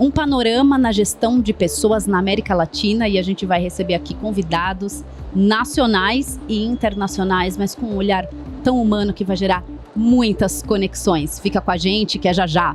um panorama na gestão de pessoas na América Latina, e a gente vai receber aqui convidados nacionais e internacionais, mas com um olhar tão humano que vai gerar muitas conexões. Fica com a gente que é já já.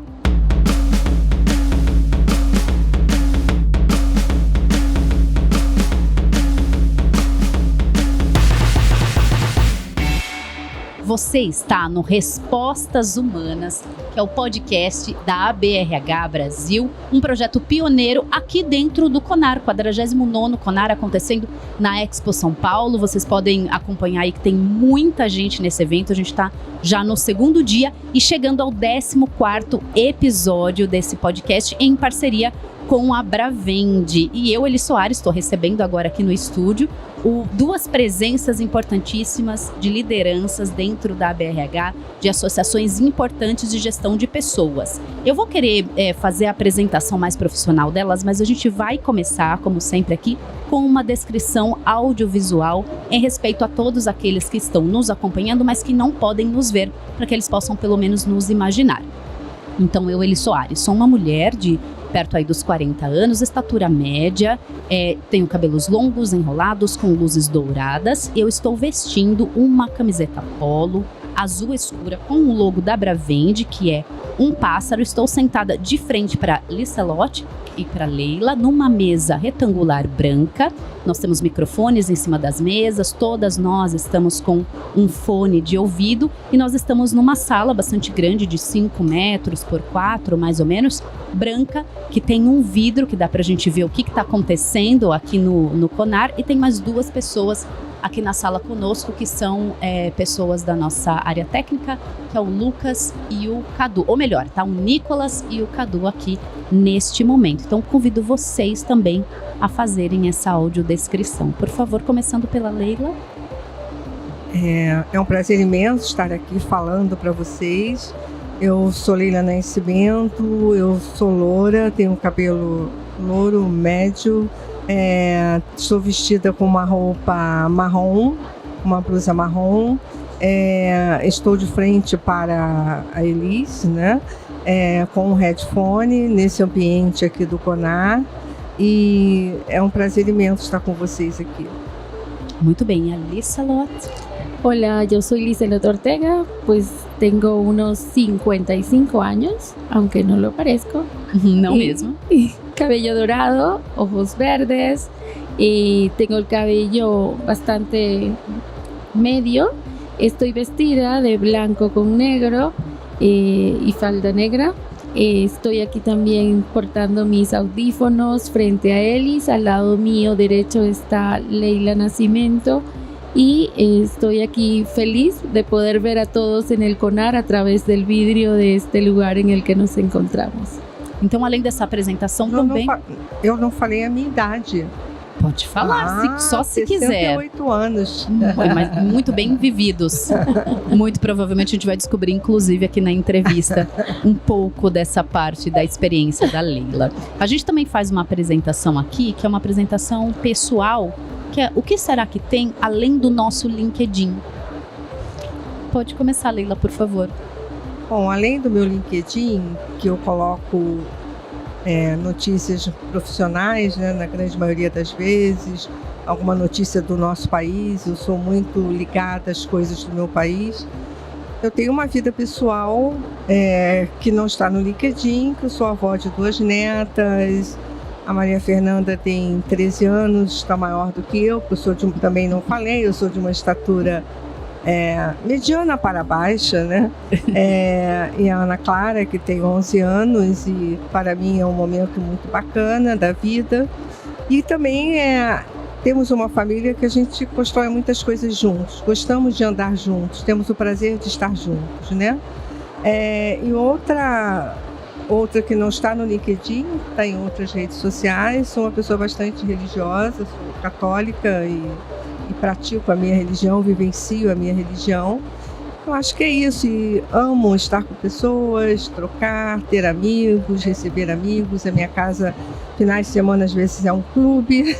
Você está no Respostas Humanas, que é o podcast da ABRH Brasil, um projeto pioneiro aqui dentro do CONAR, 49º CONAR acontecendo na Expo São Paulo. Vocês podem acompanhar aí que tem muita gente nesse evento, a gente está já no segundo dia e chegando ao 14º episódio desse podcast em parceria com a Bravende. E eu, Eli Soares, estou recebendo agora aqui no estúdio duas presenças importantíssimas de lideranças dentro da ABRH, de associações importantes de gestão de pessoas. Eu vou querer fazer a apresentação mais profissional delas, mas a gente vai começar, como sempre aqui, com uma descrição audiovisual em respeito a todos aqueles que estão nos acompanhando, mas que não podem nos ver, para que eles possam pelo menos nos imaginar. Então, eu, Eli Soares, sou uma mulher de perto aí dos 40 anos, estatura média, tenho cabelos longos, enrolados, com luzes douradas. Eu estou vestindo uma camiseta polo, azul escura, com o logo da Bravende, que é um pássaro. Estou sentada de frente para Licelote e para Leila, numa mesa retangular branca. Nós temos microfones em cima das mesas, todas nós estamos com um fone de ouvido e nós estamos numa sala bastante grande, de 5 metros por 4, mais ou menos, branca, que tem um vidro que dá pra gente ver o que está acontecendo aqui no CONAR, e tem mais 2 pessoas aqui na sala conosco, que são pessoas da nossa área técnica, que é o Lucas e o Cadu. Ou melhor, tá o Nicolas e o Cadu aqui neste momento. Então, convido vocês também a fazerem essa audiodescrição. Por favor, começando pela Leila. É um prazer imenso estar aqui falando para vocês. Eu sou Leila Nascimento, eu sou loura, tenho cabelo louro médio. Estou vestida com uma roupa marrom, uma blusa marrom. Estou de frente para a Elis, né? Com um headphone nesse ambiente aqui do CONAR. E é um prazer imenso estar com vocês aqui. Muito bem, a Licelote. Hola, yo soy Licelote Ortega, pues tengo unos 55 años, aunque no lo parezco. No mesmo. Cabello dorado, ojos verdes, y tengo el cabello bastante medio. Estoy vestida de blanco con negro y falda negra. Estoy aquí también portando mis audífonos frente a Elis. Al lado mío derecho está Leila Nascimento. Y estoy aquí feliz de poder ver a todos en el CONAR a través del vidrio de este lugar en el que nos encontramos. Então, além dessa apresentação também... Eu não falei a minha idade. Pode falar, só se quiser. 68 anos. Mas muito bem vividos. Muito provavelmente a gente vai descobrir, inclusive aqui na entrevista, um pouco dessa parte da experiência da Leila. A gente também faz uma apresentação aqui, que é uma apresentação pessoal, que é o que será que tem além do nosso LinkedIn. Pode começar, Leila, por favor. Bom, além do meu LinkedIn, que eu coloco notícias profissionais, né, na grande maioria das vezes, alguma notícia do nosso país, eu sou muito ligada às coisas do meu país. Eu tenho uma vida pessoal que não está no LinkedIn, que eu sou avó de 2 netas. A Maria Fernanda tem 13 anos, está maior do que eu, também não falei, eu sou de uma estatura mediana para baixa, né? E a Ana Clara, que tem 11 anos, e para mim é um momento muito bacana da vida. E também temos uma família que a gente constrói muitas coisas juntos, gostamos de andar juntos, temos o prazer de estar juntos, né? E outra que não está no LinkedIn, está em outras redes sociais, sou uma pessoa bastante religiosa, sou católica e pratico a minha religião, vivencio a minha religião. Eu acho que é isso, e amo estar com pessoas, trocar, ter amigos, receber amigos. A minha casa, finais de semana, às vezes é um clube.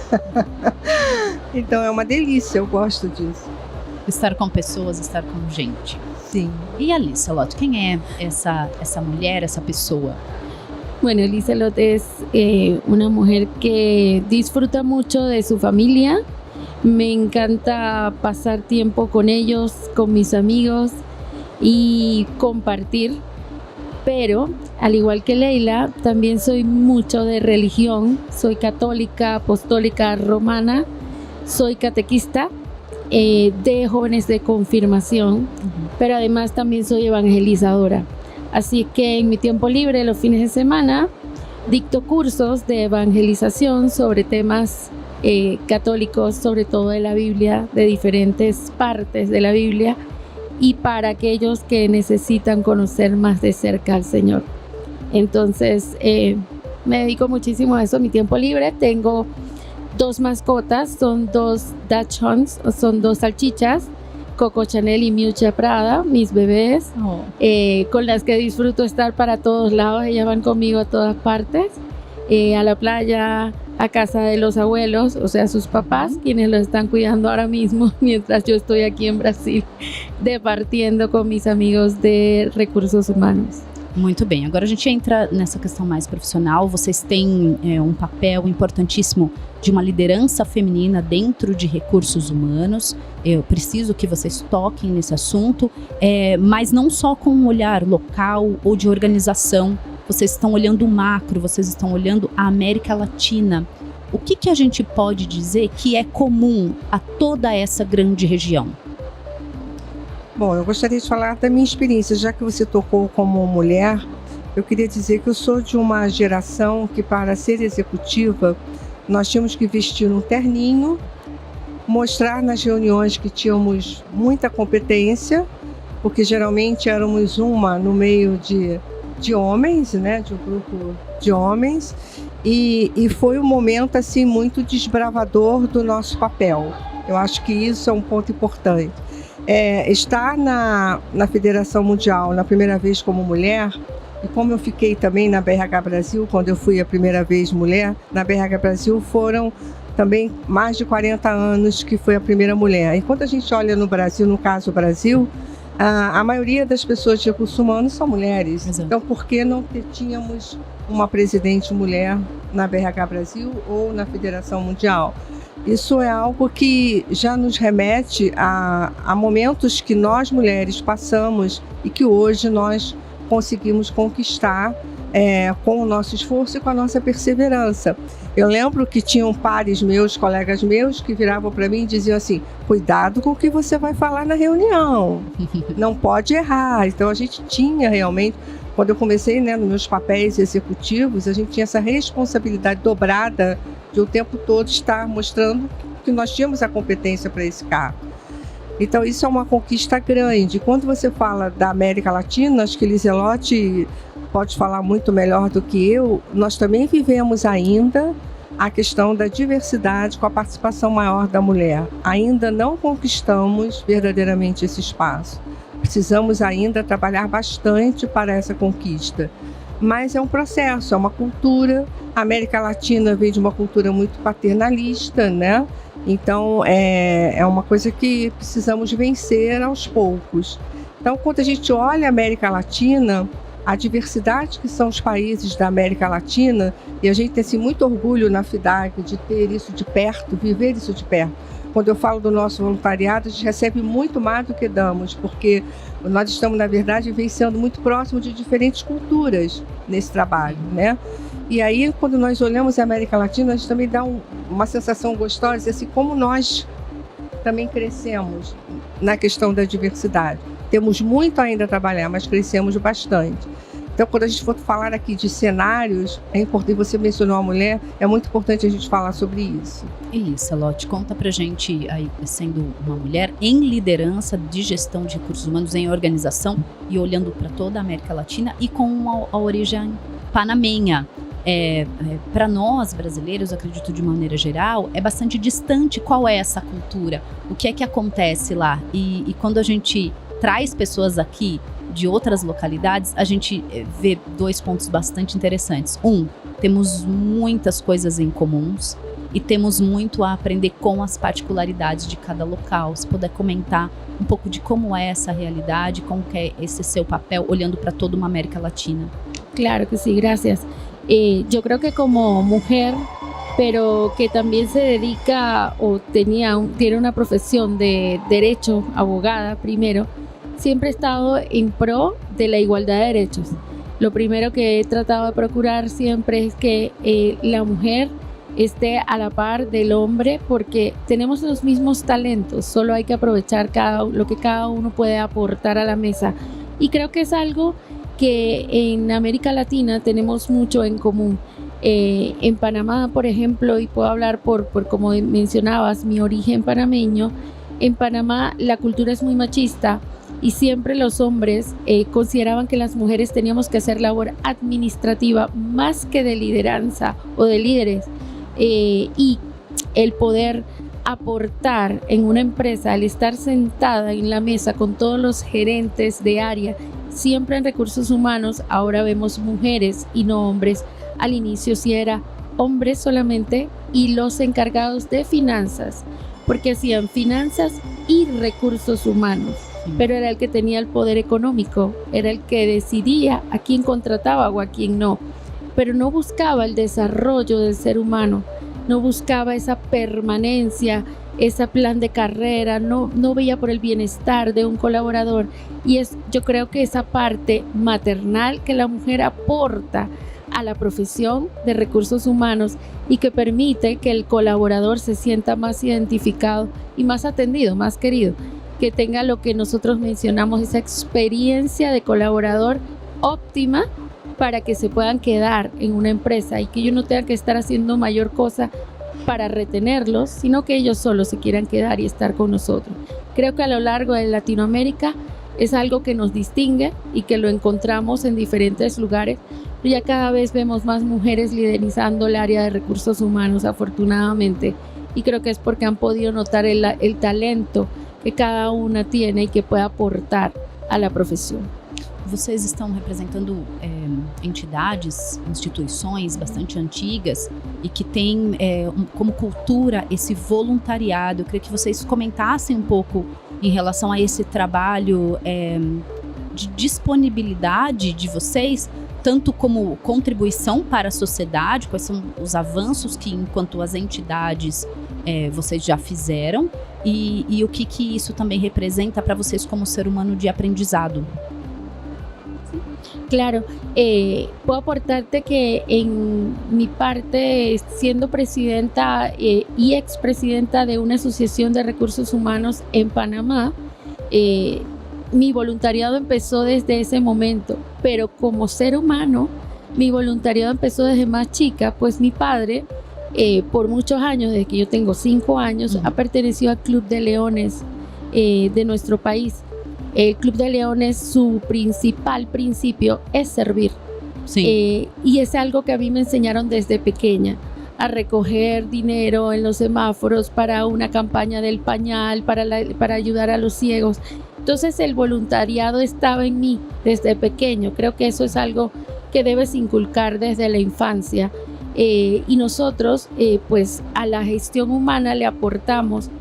Então é uma delícia, eu gosto disso. Estar com pessoas, estar com gente. Sim. E a Licelote, quem é essa mulher, essa pessoa? Bueno, Lizelot es una mujer que disfruta mucho de su familia. Me encanta pasar tiempo con ellos, con mis amigos y compartir. Pero, al igual que Leila, también soy mucho de religión. Soy católica, apostólica, romana. Soy catequista de jóvenes de confirmación, pero además también soy evangelizadora. Así que en mi tiempo libre, los fines de semana, dicto cursos de evangelización sobre temas católicos, sobre todo de la Biblia, de diferentes partes de la Biblia, y para aquellos que necesitan conocer más de cerca al Señor. Entonces, me dedico muchísimo a eso en mi tiempo libre. Tengo 2 mascotas, son 2 Dachshunds, son 2 salchichas, Coco Chanel y Miuccia Prada, mis bebés, con las que disfruto estar para todos lados. Ellas van conmigo a todas partes, a la playa, a casa de los abuelos, o sea, sus papás, quienes los están cuidando ahora mismo, mientras yo estoy aquí em Brasil, departindo com mis amigos de recursos humanos. Muito bem, agora a gente entra nessa questão mais profissional. Vocês têm um papel importantíssimo de uma liderança feminina dentro de recursos humanos. Eu preciso que vocês toquem nesse assunto, mas não só com um olhar local ou de organização. Vocês estão olhando o macro, vocês estão olhando a América Latina. O que a gente pode dizer que é comum a toda essa grande região? Bom, eu gostaria de falar da minha experiência, já que você tocou como mulher. Eu queria dizer que eu sou de uma geração que, para ser executiva, nós tínhamos que vestir um terninho, mostrar nas reuniões que tínhamos muita competência, porque geralmente éramos uma no meio de homens, né, de um grupo de homens, e foi um momento assim muito desbravador do nosso papel. Eu acho que isso é um ponto importante. Estar na Federação Mundial na primeira vez como mulher, e como eu fiquei também na BRH Brasil, quando eu fui a primeira vez mulher, na BRH Brasil foram também mais de 40 anos que foi a primeira mulher. E quando a gente olha no Brasil, no caso Brasil, a maioria das pessoas de recursos humanos são mulheres. Exato. Então, por que não tínhamos uma presidente mulher na BRH Brasil ou na Federação Mundial? Isso é algo que já nos remete a momentos que nós mulheres passamos e que hoje nós conseguimos conquistar com o nosso esforço e com a nossa perseverança. Eu lembro que tinham pares meus, colegas meus, que viravam para mim e diziam assim: cuidado com o que você vai falar na reunião, não pode errar. Então a gente tinha realmente, quando eu comecei, né, nos meus papéis executivos, a gente tinha essa responsabilidade dobrada de o tempo todo estar mostrando que nós tínhamos a competência para esse cargo. Então isso é uma conquista grande. Quando você fala da América Latina, acho que Lizelot pode falar muito melhor do que eu, nós também vivemos ainda a questão da diversidade com a participação maior da mulher. Ainda não conquistamos verdadeiramente esse espaço. Precisamos ainda trabalhar bastante para essa conquista. Mas é um processo, é uma cultura. A América Latina vem de uma cultura muito paternalista, né? Então é uma coisa que precisamos vencer aos poucos. Então, quando a gente olha a América Latina, a diversidade que são os países da América Latina, e a gente tem assim, muito orgulho na FIDAG de ter isso de perto, viver isso de perto. Quando eu falo do nosso voluntariado, a gente recebe muito mais do que damos, porque nós estamos, na verdade, vencendo muito próximo de diferentes culturas nesse trabalho, né? E aí, quando nós olhamos a América Latina, a gente também dá uma sensação gostosa, assim, como nós também crescemos na questão da diversidade. Temos muito ainda a trabalhar, mas crescemos bastante. Então, quando a gente for falar aqui de cenários, é importante, você mencionou a mulher, é muito importante a gente falar sobre isso. Lizelot, conta pra gente, aí, sendo uma mulher em liderança de gestão de recursos humanos em organização e olhando para toda a América Latina e com a origem panamenha. Para nós brasileiros, acredito de maneira geral, é bastante distante qual é essa cultura, o que é que acontece lá. E quando a gente traz pessoas aqui de outras localidades, a gente vê 2 pontos bastante interessantes. Temos muitas coisas em comuns e temos muito a aprender com as particularidades de cada local. Se puder comentar um pouco de como é essa realidade, como que é esse seu papel olhando para toda uma América Latina. Claro que sí, gracias. Yo creo que como mujer, pero que también se dedica o tiene una profesión de derecho, abogada primero, siempre he estado en pro de la igualdad de derechos. Lo primero que he tratado de procurar siempre es que la mujer esté a la par del hombre, porque tenemos los mismos talentos, solo hay que aprovechar lo que cada uno puede aportar a la mesa. Y creo que es algo que en América Latina tenemos mucho en común. En Panamá, por ejemplo, y puedo hablar por como mencionabas, mi origen panameño, en Panamá la cultura es muy machista y siempre los hombres consideraban que las mujeres teníamos que hacer labor administrativa más que de lideranza o de líderes, y el poder aportar en una empresa, al estar sentada en la mesa con todos los gerentes de área, siempre en recursos humanos, ahora vemos mujeres y no hombres. Al inicio sí era hombres solamente y los encargados de finanzas, porque hacían finanzas y recursos humanos, pero era el que tenía el poder económico, era el que decidía a quién contrataba o a quién no, pero no buscaba el desarrollo del ser humano, no buscaba esa permanencia, ese plan de carrera, no veía por el bienestar de un colaborador. Y yo creo que esa parte maternal que la mujer aporta a la profesión de recursos humanos y que permite que el colaborador se sienta más identificado y más atendido, más querido, que tenga lo que nosotros mencionamos, esa experiencia de colaborador óptima para que se puedan quedar en una empresa y que ellos no tengan que estar haciendo mayor cosa para retenerlos, sino que ellos solos se quieran quedar y estar con nosotros. Creo que a lo largo de Latinoamérica es algo que nos distingue y que lo encontramos en diferentes lugares. Ya cada vez vemos más mujeres liderizando el área de recursos humanos, afortunadamente, y creo que es porque han podido notar el talento que cada una tiene y que puede aportar a la profesión. Vocês estão representando entidades, instituições bastante antigas e que têm como cultura esse voluntariado. Eu queria que vocês comentassem um pouco em relação a esse trabalho de disponibilidade de vocês, tanto como contribuição para a sociedade, quais são os avanços que, enquanto as entidades, vocês já fizeram e o que isso também representa para vocês como ser humano de aprendizado. Claro, puedo aportarte que en mi parte, siendo presidenta y expresidenta de una asociación de recursos humanos en Panamá, mi voluntariado empezó desde ese momento, pero como ser humano, mi voluntariado empezó desde más chica, pues mi padre, por muchos años, desde que yo tengo 5 años, ha pertenecido al Club de Leones de nuestro país. El Club de Leones, su principal principio es servir. Sí. Y es algo que a mí me enseñaron desde pequeña, a recoger dinero en los semáforos para una campaña del pañal, para ayudar a los ciegos. Entonces el voluntariado estaba en mí desde pequeño. Creo que eso es algo que debes inculcar desde la infancia. Y nosotros, pues a la gestión humana le aportamos,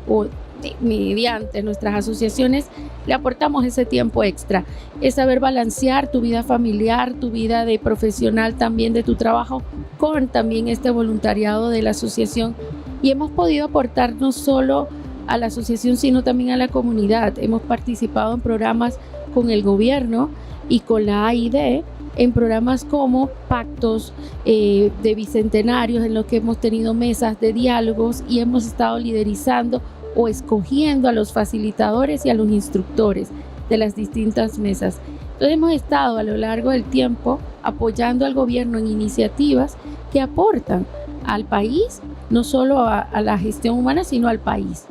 mediante nuestras asociaciones, le aportamos ese tiempo extra, es saber balancear tu vida familiar, tu vida de profesional también de tu trabajo, con también este voluntariado de la asociación, y hemos podido aportar no solo a la asociación sino también a la comunidad. Hemos participado en programas con el gobierno y con la AID, en programas como pactos de bicentenarios, en los que hemos tenido mesas de diálogos y hemos estado liderizando o escogiendo a los facilitadores y a los instructores de las distintas mesas. Entonces hemos estado a lo largo del tiempo apoyando al gobierno en iniciativas que aportan al país, no solo a la gestión humana, sino al país,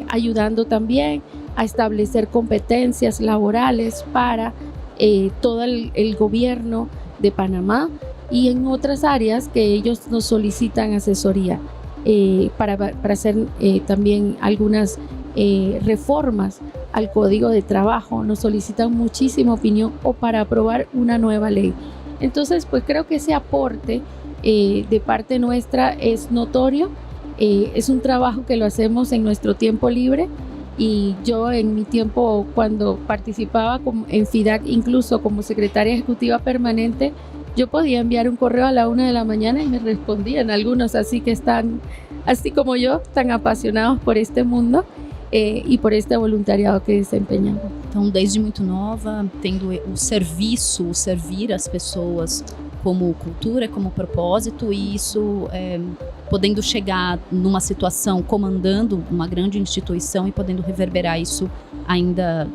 ayudando también a establecer competencias laborales para todo el gobierno de Panamá y en otras áreas que ellos nos solicitan asesoría. Para hacer también algunas reformas al Código de Trabajo, nos solicitan muchísima opinión o para aprobar una nueva ley. Entonces, pues creo que ese aporte de parte nuestra es notorio, es un trabajo que lo hacemos en nuestro tiempo libre y yo en mi tiempo cuando participaba en FIDAC, incluso como secretaria ejecutiva permanente, yo podía enviar un correo a la 1 de la mañana y me respondían algunos así que están, así como yo, tan apasionados por este mundo e por este voluntariado que desempenhamos. Então, desde muito nova, tendo o serviço, o servir as pessoas como cultura, como propósito, e isso podendo chegar numa situação, comandando uma grande instituição e podendo reverberar isso ainda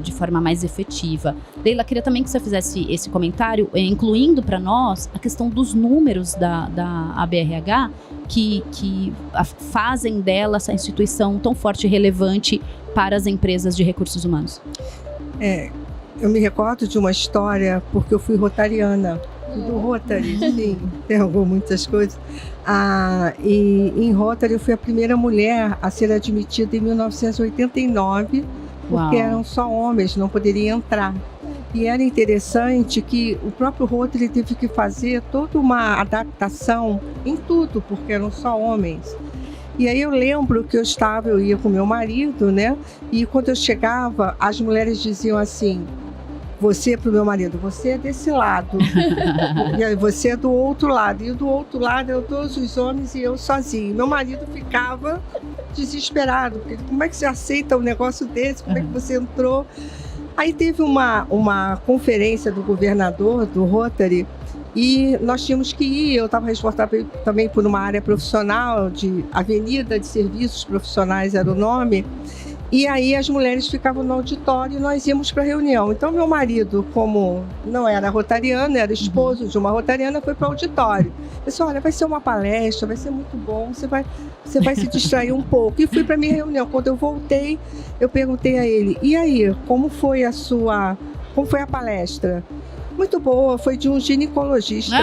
de forma mais efetiva. Leila, queria também que você fizesse esse comentário, incluindo para nós a questão dos números da ABRH, que fazem dela essa instituição tão forte e relevante para as empresas de recursos humanos. Eu me recordo de uma história, porque eu fui rotariana, do Rotary, sim, interrogou muitas coisas. E em Rotary eu fui a primeira mulher a ser admitida em 1989, porque eram só homens, não poderiam entrar. E era interessante que o próprio Rotary teve que fazer toda uma adaptação em tudo, porque eram só homens. E aí eu lembro que eu ia com meu marido, né? E quando eu chegava, as mulheres diziam assim: você, pro meu marido, você é desse lado, e aí você é do outro lado, e do outro lado eram todos os homens e eu sozinho. Meu marido ficava desesperado, porque como é que você aceita um negócio desse, como é que você entrou? Aí teve uma conferência do governador do Rotary e nós tínhamos que ir. Eu estava responsável também por uma área profissional, de Avenida de Serviços Profissionais era o nome. E aí as mulheres ficavam no auditório e nós íamos para a reunião. Então meu marido, como não era rotariano, era esposo de uma rotariana, foi para o auditório. Eu disse: olha, vai ser uma palestra, vai ser muito bom, você vai se distrair um pouco. E fui para a minha reunião. Quando eu voltei, eu perguntei a ele: e aí, como foi a palestra? Muito boa, foi de um ginecologista.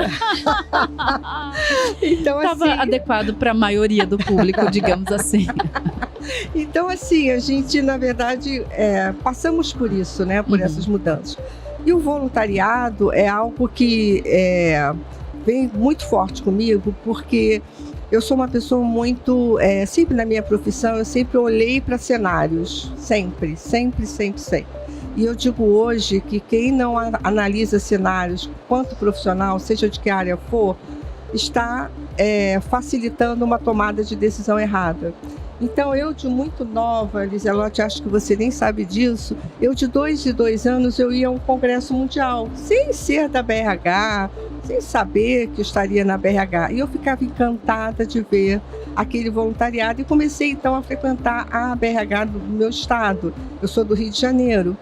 Então, estava assim, adequado para a maioria do público, digamos assim. Então, assim, a gente, na verdade, passamos por isso, né? Por essas mudanças. E o voluntariado é algo que vem muito forte comigo, porque eu sou uma pessoa muito... sempre na minha profissão, eu sempre olhei para cenários. Sempre. E eu digo hoje que quem não analisa cenários, quanto profissional, seja de que área for, está facilitando uma tomada de decisão errada. Então, eu de muito nova, Liselotte, acho que você nem sabe disso, eu de 2 anos eu ia a um congresso mundial, sem ser da BRH, sem saber que eu estaria na BRH. E eu ficava encantada de ver aquele voluntariado e comecei então a frequentar a BRH do meu estado. Eu sou do Rio de Janeiro.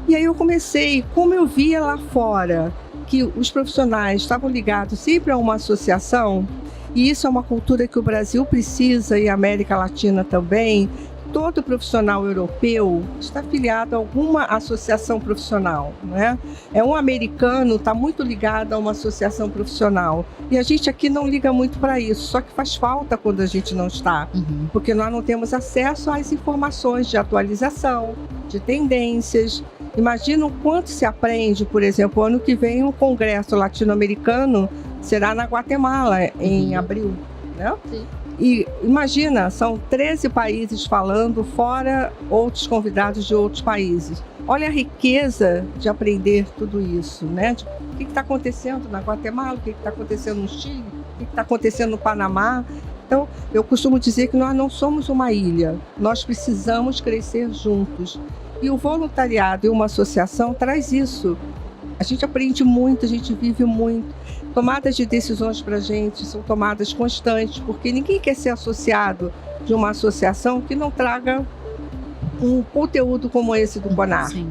E aí eu comecei, como eu via lá fora que os profissionais estavam ligados sempre a uma associação, e isso é uma cultura que o Brasil precisa e a América Latina também. Todo profissional europeu está afiliado a alguma associação profissional, né? Um americano está muito ligado a uma associação profissional. E a gente aqui não liga muito para isso, só que faz falta quando a gente não está. Porque nós não temos acesso às informações de atualização, de tendências. Imagina o quanto se aprende, por exemplo, ano que vem um congresso latino-americano será na Guatemala, em abril, né? Sim. E imagina, são 13 países falando, fora outros convidados de outros países. Olha a riqueza de aprender tudo isso, né? O que está acontecendo na Guatemala, o que está acontecendo no Chile, o que está acontecendo no Panamá. Então, eu costumo dizer que nós não somos uma ilha, nós precisamos crescer juntos. E o voluntariado e uma associação traz isso. A gente aprende muito, a gente vive muito. Tomadas de decisões para a gente são tomadas constantes, porque ninguém quer ser associado de uma associação que não traga um conteúdo como esse do CONAR. Sim.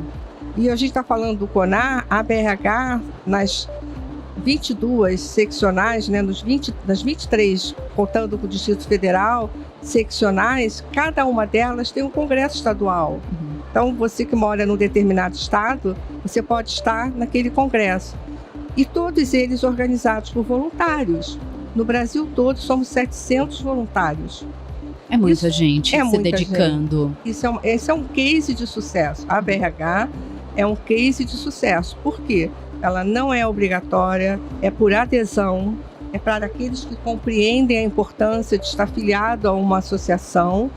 E a gente está falando do CONAR, a BRH, nas 22 seccionais, né, das 23, contando com o Distrito Federal, seccionais, cada uma delas tem um congresso estadual. Então, você que mora num determinado estado, você pode estar naquele congresso. E todos eles organizados por voluntários. No Brasil todo, somos 700 voluntários. É muita gente se dedicando. Esse é um case de sucesso. A BRH é um case de sucesso. Por quê? Ela não é obrigatória, é por adesão, é para aqueles que compreendem a importância de estar afiliado a uma associação.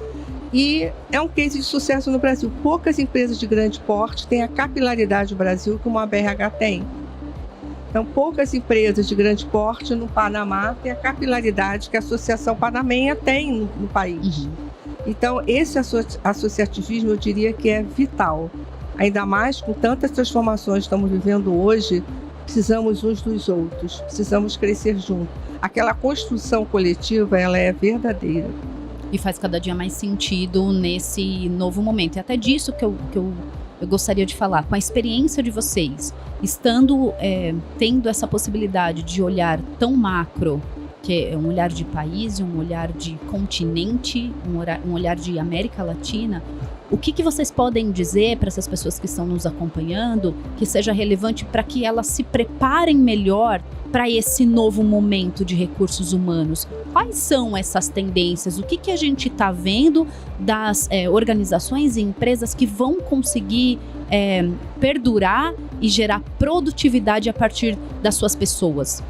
E é um case de sucesso no Brasil. Poucas empresas de grande porte têm a capilaridade do Brasil como a BRH tem. Então, poucas empresas de grande porte no Panamá têm a capilaridade que a Associação Panamenha tem no país. Então, esse associativismo, eu diria que é vital. Ainda mais com tantas transformações que estamos vivendo hoje, precisamos uns dos outros, precisamos crescer juntos. Aquela construção coletiva, ela é verdadeira. E faz cada dia mais sentido nesse novo momento. E até disso que eu gostaria de falar. Com a experiência de vocês, estando, tendo essa possibilidade de olhar tão macro, que é um olhar de país, um olhar de continente, um olhar de América Latina, o que vocês podem dizer para essas pessoas que estão nos acompanhando, que seja relevante para que elas se preparem melhor para esse novo momento de recursos humanos? Quais são essas tendências? O que a gente está vendo das organizações e empresas que vão conseguir perdurar e gerar produtividade a partir das suas pessoas?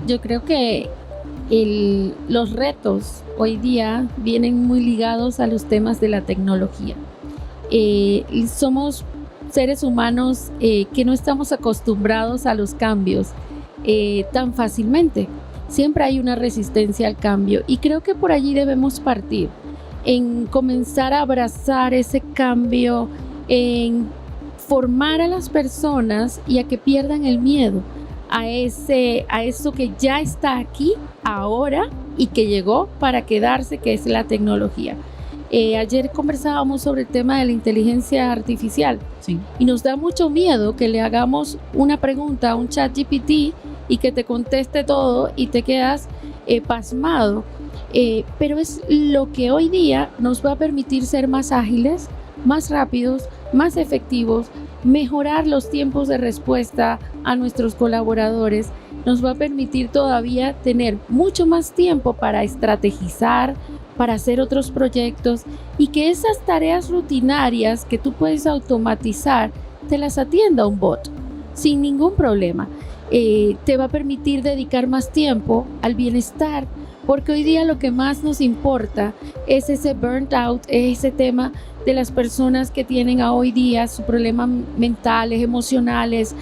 Yo creo que los retos hoy día vienen muy ligados a los temas de la tecnología. Somos seres humanos que no estamos acostumbrados a los cambios tan fácilmente. Siempre hay una resistencia al cambio y creo que por allí debemos partir, en comenzar a abrazar ese cambio, en formar a las personas y a que pierdan el miedo a eso que ya está aquí, ahora, y que llegó para quedarse, que es la tecnología. Ayer conversábamos sobre el tema de la inteligencia artificial. Sí. Y nos da mucho miedo que le hagamos una pregunta a un ChatGPT y que te conteste todo y te quedas pasmado. Pero es lo que hoy día nos va a permitir ser más ágiles, más rápidos, más efectivos, mejorar los tiempos de respuesta a nuestros colaboradores, nos va a permitir todavía tener mucho más tiempo para estrategizar, para hacer otros proyectos y que esas tareas rutinarias que tú puedes automatizar te las atienda un bot sin ningún problema. Te va a permitir dedicar más tiempo al bienestar, porque hoy día lo que más nos importa es ese burnt out, es ese tema de las personas que tienen hoy día sus problemas mentales, emocionales,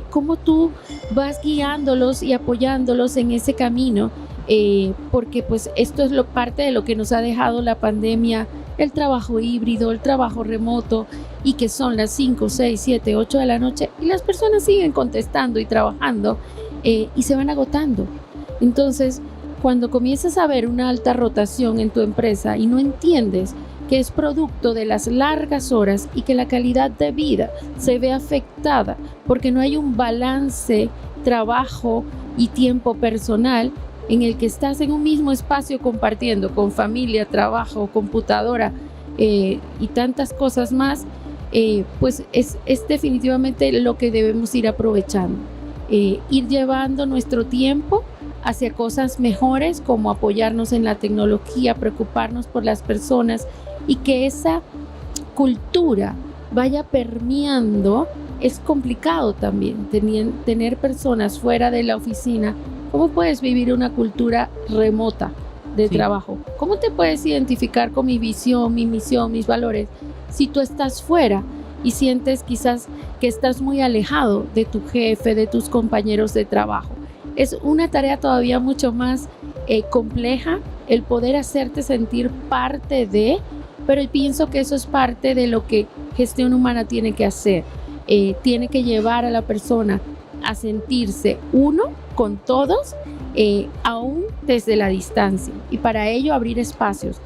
cómo tú vas guiándolos y apoyándolos en ese camino, porque pues esto es parte de lo que nos ha dejado la pandemia, el trabajo híbrido, el trabajo remoto, y que son las 5, 6, 7, 8 de la noche y las personas siguen contestando y trabajando y se van agotando. Entonces, cuando comienzas a ver una alta rotación en tu empresa y no entiendes que es producto de las largas horas y que la calidad de vida se ve afectada porque no hay un balance trabajo y tiempo personal en el que estás en un mismo espacio compartiendo con familia, trabajo, computadora y tantas cosas más, pues es definitivamente lo que debemos ir aprovechando, ir llevando nuestro tiempo hacia cosas mejores, como apoyarnos en la tecnología, preocuparnos por las personas y que esa cultura vaya permeando. Es complicado también tener personas fuera de la oficina. ¿Cómo puedes vivir una cultura remota de trabajo? ¿Cómo te puedes identificar con mi visión, mi misión, mis valores si tú estás fuera y sientes quizás que estás muy alejado de tu jefe, de tus compañeros de trabajo? Es una tarea todavía mucho más compleja el poder hacerte sentir parte de, pero pienso que eso es parte de lo que gestión humana tiene que hacer. Tiene que llevar a la persona a sentirse uno con todos, aún desde la distancia, y para ello abrir espacios,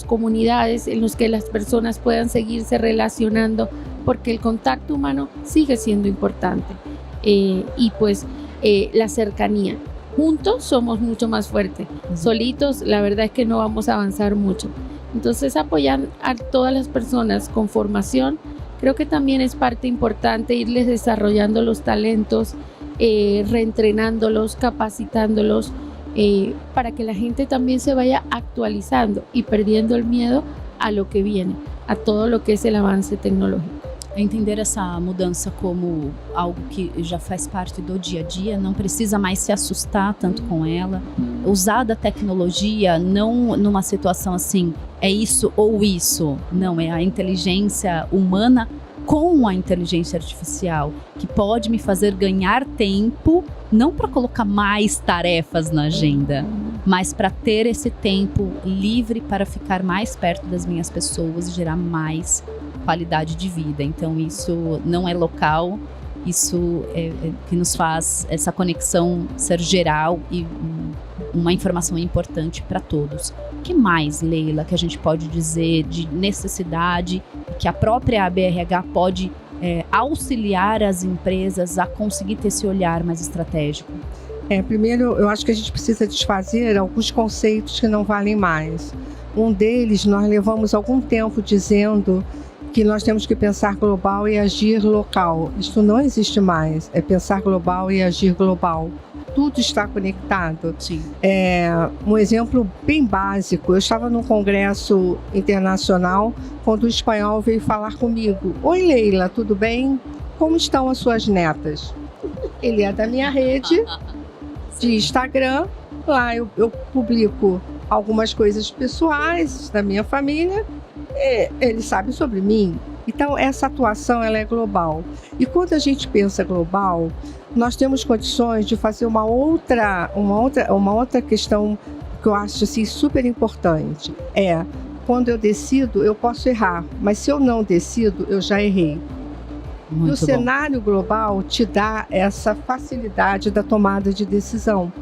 comunidades en los que las personas puedan seguirse relacionando, porque el contacto humano sigue siendo importante, y pues la cercanía. Juntos somos mucho más fuertes. Solitos, la verdad es que no vamos a avanzar mucho. Entonces, apoyar a todas las personas con formación, creo que también es parte importante, irles desarrollando los talentos, reentrenándolos, capacitándolos, para que la gente también se vaya actualizando y perdiendo el miedo a lo que viene, a todo lo que es el avance tecnológico. Entender essa mudança como algo que já faz parte do dia a dia, não precisa mais se assustar tanto com ela, usar da tecnologia não numa situação assim, é isso ou isso, não, é a inteligência humana com a inteligência artificial, que pode me fazer ganhar tempo, não para colocar mais tarefas na agenda, mas para ter esse tempo livre para ficar mais perto das minhas pessoas e gerar mais qualidade de vida. Então isso não é local, isso é que nos faz essa conexão ser geral e uma informação importante para todos. O que mais, Leila, que a gente pode dizer de necessidade que a própria ABRH pode auxiliar as empresas a conseguir ter esse olhar mais estratégico? Primeiro, eu acho que a gente precisa desfazer alguns conceitos que não valem mais. Um deles, nós levamos algum tempo dizendo que nós temos que pensar global e agir local. Isso não existe mais. É pensar global e agir global. Tudo está conectado. Sim. Um exemplo bem básico. Eu estava num congresso internacional quando o espanhol veio falar comigo. Oi, Leila, tudo bem? Como estão as suas netas? Ele é da minha rede de Instagram. Lá eu publico algumas coisas pessoais da minha família. Ele sabe sobre mim. Então, essa atuação ela é global. E quando a gente pensa global, nós temos condições de fazer uma outra questão que eu acho assim, super importante. Quando eu decido, eu posso errar. Mas se eu não decido, eu já errei. Muito e o cenário global te dá essa facilidade da tomada de decisão.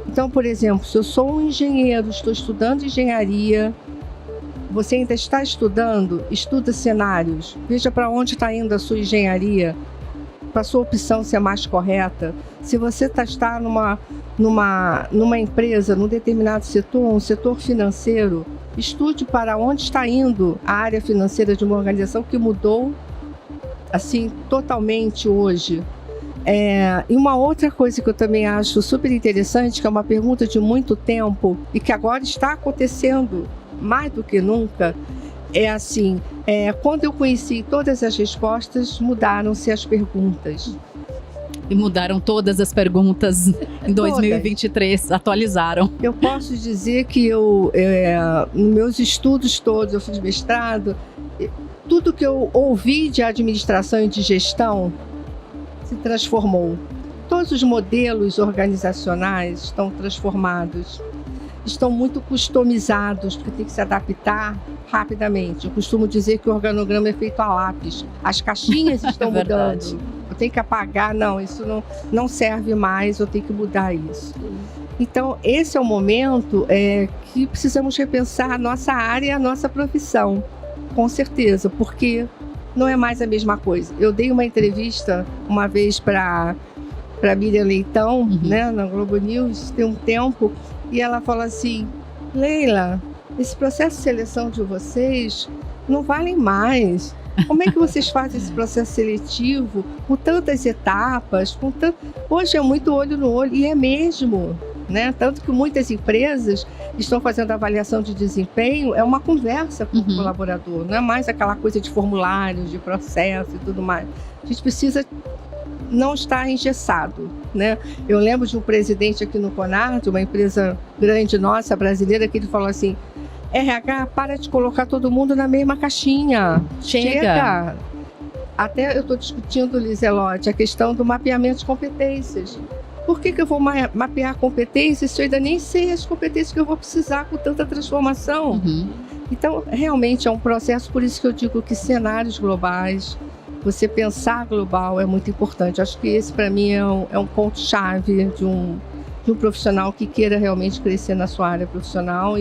Então, por exemplo, se eu sou um engenheiro, estou estudando engenharia, você ainda está estudando, estuda cenários, veja para onde está indo a sua engenharia, para a sua opção ser mais correta. Se você está numa empresa, num determinado setor, um setor financeiro, estude para onde está indo a área financeira de uma organização que mudou assim totalmente hoje. E uma outra coisa que eu também acho super interessante, que é uma pergunta de muito tempo e que agora está acontecendo mais do que nunca, quando eu conheci todas as respostas, mudaram-se as perguntas. E mudaram todas as perguntas em 2023, atualizaram. Eu posso dizer que nos meus estudos todos, eu fiz mestrado, tudo que eu ouvi de administração e de gestão se transformou. Todos os modelos organizacionais estão transformados. Estão muito customizados, porque tem que se adaptar rapidamente. Eu costumo dizer que o organograma é feito a lápis. As caixinhas estão mudando. Eu tenho que apagar, não, isso não serve mais, eu tenho que mudar isso. Então, esse é o momento que precisamos repensar a nossa área e a nossa profissão, com certeza, porque não é mais a mesma coisa. Eu dei uma entrevista uma vez para Miriam Leitão, né, na Globo News, tem um tempo, e ela fala assim: Leila, esse processo de seleção de vocês não vale mais. Como é que vocês fazem esse processo seletivo com tantas etapas? Hoje é muito olho no olho, e é mesmo, né? Tanto que muitas empresas estão fazendo avaliação de desempenho, é uma conversa com o colaborador, não é mais aquela coisa de formulários, de processo e tudo mais. A gente precisa não estar engessado, né? Eu lembro de um presidente aqui no Conar, de uma empresa grande nossa, brasileira, que ele falou assim: RH, para de colocar todo mundo na mesma caixinha. Chega! Até eu estou discutindo, Liselotte, a questão do mapeamento de competências. Por que eu vou mapear competências se eu ainda nem sei as competências que eu vou precisar com tanta transformação? Então, realmente é um processo, por isso que eu digo que cenários globais, você pensar global é muito importante. Acho que esse, para mim, é um ponto-chave de um profissional que queira realmente crescer na sua área profissional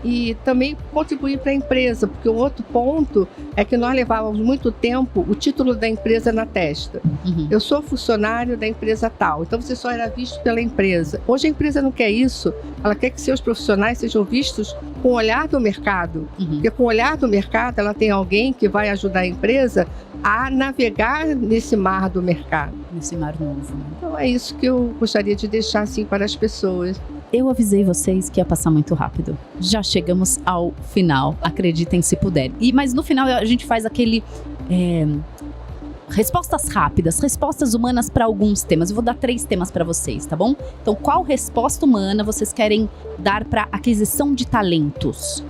e também contribuir para a empresa, porque o outro ponto é que nós levávamos muito tempo o título da empresa na testa. Eu sou funcionário da empresa tal, então você só era visto pela empresa. Hoje a empresa não quer isso, ela quer que seus profissionais sejam vistos com o olhar do mercado, porque com o olhar do mercado ela tem alguém que vai ajudar a empresa a navegar nesse mar do mercado. Nesse mar novo. Né? Então é isso que eu gostaria de deixar assim para as pessoas. Eu avisei vocês que ia passar muito rápido. Já chegamos ao final, acreditem se puderem. Mas no final a gente faz aquele... respostas rápidas, respostas humanas para alguns temas. Eu vou dar 3 temas para vocês, tá bom? Então, qual resposta humana vocês querem dar para aquisição de talentos?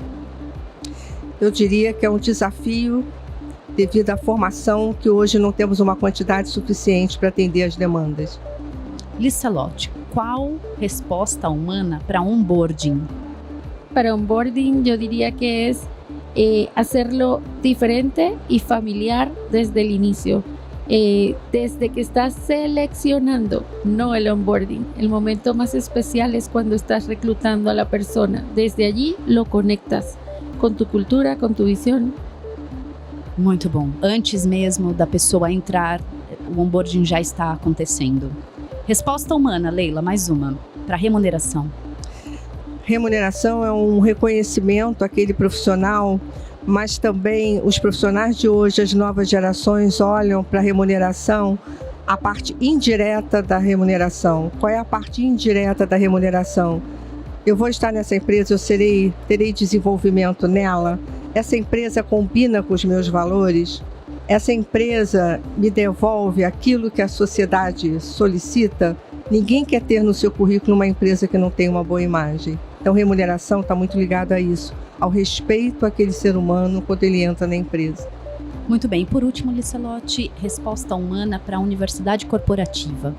Eu diria que é um desafio devido à formação que hoje não temos uma quantidade suficiente para atender as demandas. Licelotti, qual resposta humana para onboarding? Para onboarding yo diría que es hacerlo diferente y familiar desde el inicio. Desde que estás seleccionando, no el onboarding. El momento más especial es cuando estás reclutando a la persona. Desde allí lo conectas con tu cultura, con tu visión. Muito bom. Antes mesmo da pessoa entrar, o onboarding já está acontecendo. Resposta humana, Leila, mais uma, para remuneração. Remuneração é um reconhecimento àquele profissional, mas também os profissionais de hoje, as novas gerações, olham para a remuneração, a parte indireta da remuneração. Qual é a parte indireta da remuneração? Eu vou estar nessa empresa, eu terei desenvolvimento nela. Essa empresa combina com os meus valores? Essa empresa me devolve aquilo que a sociedade solicita? Ninguém quer ter no seu currículo uma empresa que não tem uma boa imagem. Então, remuneração está muito ligada a isso, ao respeito àquele ser humano quando ele entra na empresa. Muito bem. Por último, Licelotti, resposta humana para a universidade corporativa.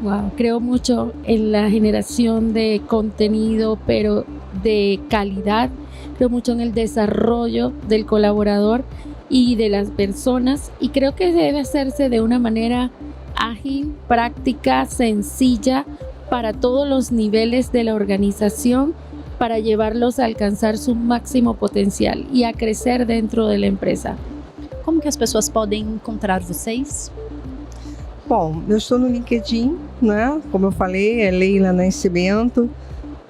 Wow, creo mucho en la generación de contenido, pero de calidad. Creo mucho en el desarrollo del colaborador y de las personas, y creo que debe hacerse de una manera ágil, práctica, sencilla para todos los niveles de la organización, para llevarlos a alcanzar su máximo potencial y a crecer dentro de la empresa. Como que as pessoas podem encontrar vocês? Bom, eu estou no LinkedIn, né? Como eu falei, é Leila Nascimento.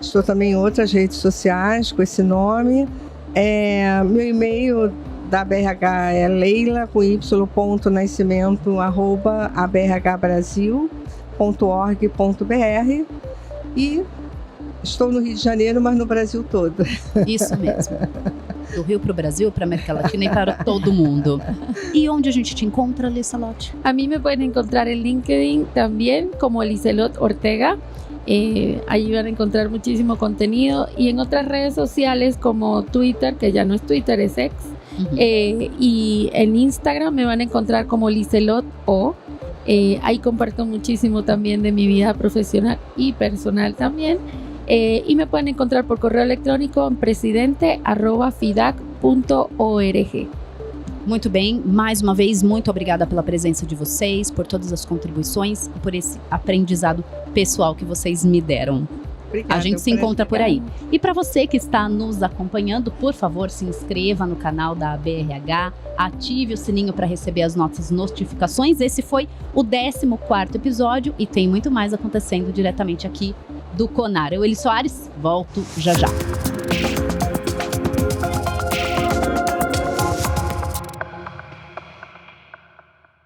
Estou também em outras redes sociais com esse nome. Meu e-mail da BRH é leila com y.nascimento@abrhbrasil.org.br e estou no Rio de Janeiro, mas no Brasil todo. Isso mesmo. Do Rio para o Brasil, para a América Latina e para todo mundo. E onde a gente te encontra, Licelotti? A mí me pueden encontrar en LinkedIn también como Licelot Ortega. Ahí van a encontrar muchísimo contenido, y en otras redes sociales como Twitter, que ya no es Twitter, es X, y en Instagram me van a encontrar como Licelot O. Ahí comparto muchísimo también de mi vida profesional y personal también. Y me pueden encontrar por correo electrónico en presidente@fidac.org. Muito bem, mais uma vez, muito obrigada pela presença de vocês, por todas as contribuições e por esse aprendizado pessoal que vocês me deram. Obrigada, A gente se encontra por aí. E para você que está nos acompanhando, por favor, se inscreva no canal da ABRH, ative o sininho para receber as nossas notificações. Esse foi o 14º episódio e tem muito mais acontecendo diretamente aqui do Conar. Eu, Eli Soares, volto já já.